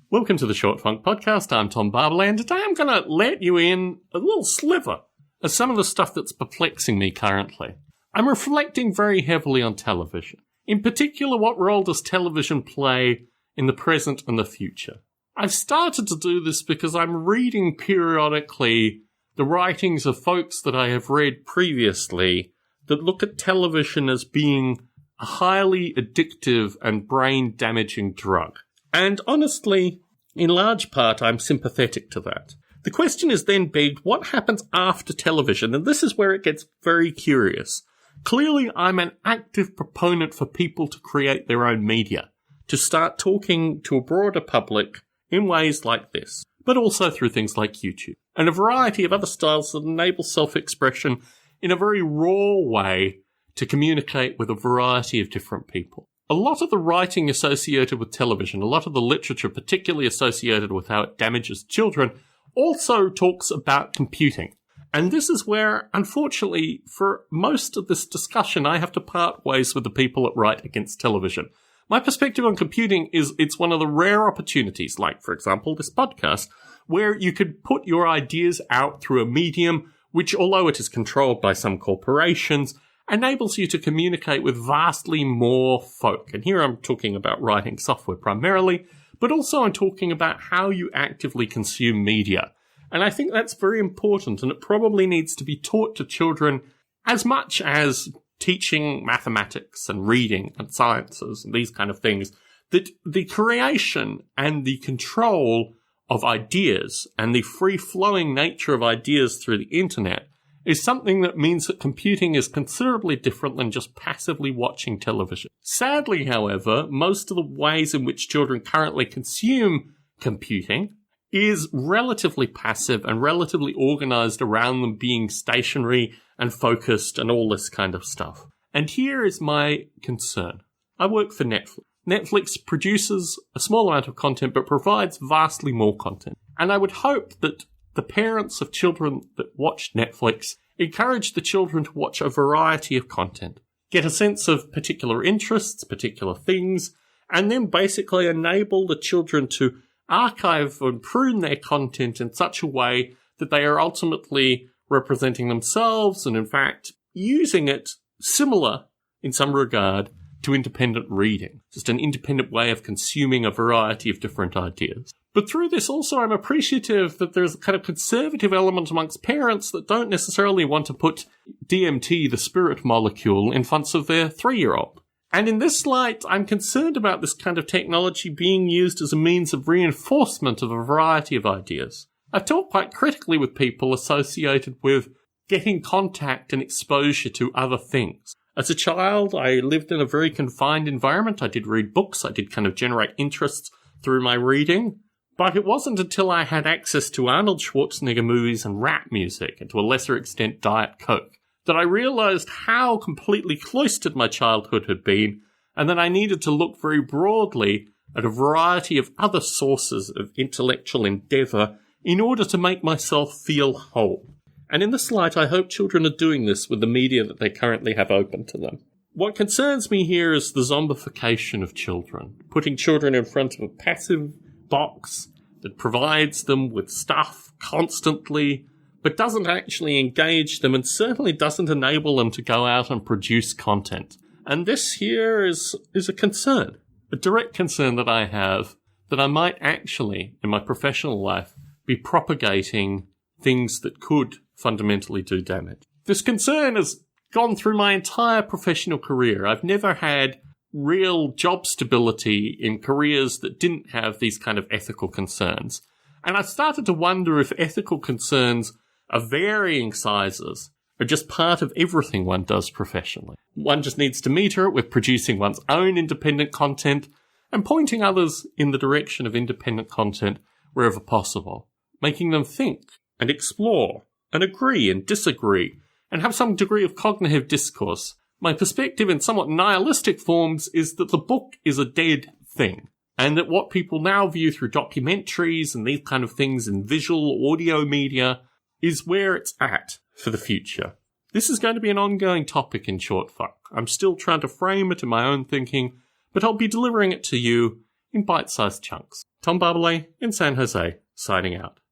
Welcome to the Short Funk Podcast. I'm Tom Barbaland, and today I'm going to let you in a little sliver of some of the stuff that's perplexing me currently. I'm reflecting very heavily on television. In particular, what role does television play in the present and the future? I've started to do this because I'm reading periodically the writings of folks that I have read previously that look at television as being a highly addictive and brain-damaging drug. And honestly, in large part, I'm sympathetic to that. The question is then begged, what happens after television? And this is where it gets very curious. Clearly, I'm an active proponent for people to create their own media, to start talking to a broader public in ways like this, but also through things like YouTube, and a variety of other styles that enable self-expression in a very raw way to communicate with a variety of different people. A lot of the writing associated with television, a lot of the literature particularly associated with how it damages children, also talks about computing. And this is where, unfortunately, for most of this discussion, I have to part ways with the people that write against television. My perspective on computing is it's one of the rare opportunities, like, for example, this podcast, where you could put your ideas out through a medium which, although it is controlled by some corporations, enables you to communicate with vastly more folk. And here I'm talking about writing software primarily, but also I'm talking about how you actively consume media. And I think that's very important, and it probably needs to be taught to children as much as teaching mathematics and reading and sciences and these kind of things, that the creation and the control of ideas and the free-flowing nature of ideas through the internet is something that means that computing is considerably different than just passively watching television. Sadly, however, most of the ways in which children currently consume computing is relatively passive and relatively organized around them being stationary and focused and all this kind of stuff. And here is my concern. I work for Netflix. Netflix produces a small amount of content but provides vastly more content. And I would hope that the parents of children that watch Netflix encourage the children to watch a variety of content, get a sense of particular interests, particular things, and then basically enable the children to archive and prune their content in such a way that they are ultimately representing themselves and, in fact, using it similar in some regard to independent reading, just an independent way of consuming a variety of different ideas. But through this also I'm appreciative that there's a kind of conservative element amongst parents that don't necessarily want to put DMT, the spirit molecule, in front of their 3-year-old. And in this light, I'm concerned about this kind of technology being used as a means of reinforcement of a variety of ideas. I've talked quite critically with people associated with getting contact and exposure to other things. As a child, I lived in a very confined environment. I did read books. I did kind of generate interests through my reading. But it wasn't until I had access to Arnold Schwarzenegger movies and rap music, and to a lesser extent Diet Coke, that I realized how completely cloistered my childhood had been, and that I needed to look very broadly at a variety of other sources of intellectual endeavor in order to make myself feel whole. And in this light, I hope children are doing this with the media that they currently have open to them. What concerns me here is the zombification of children, putting children in front of a passive box that provides them with stuff constantly, but doesn't actually engage them and certainly doesn't enable them to go out and produce content. And this here is a concern, a direct concern that I have, that I might actually, in my professional life, be propagating things that could fundamentally do damage. This concern has gone through my entire professional career. I've never had real job stability in careers that didn't have these kind of ethical concerns. And I started to wonder if ethical concerns of varying sizes are just part of everything one does professionally. One just needs to meter it with producing one's own independent content and pointing others in the direction of independent content wherever possible, making them think and explore and agree and disagree and have some degree of cognitive discourse. My perspective in somewhat nihilistic forms is that the book is a dead thing, and that what people now view through documentaries and these kind of things in visual audio media is where it's at for the future. This is going to be an ongoing topic in Short Funk. I'm still trying to frame it in my own thinking, but I'll be delivering it to you in bite-sized chunks. Tom Barbalet in San Jose, signing out.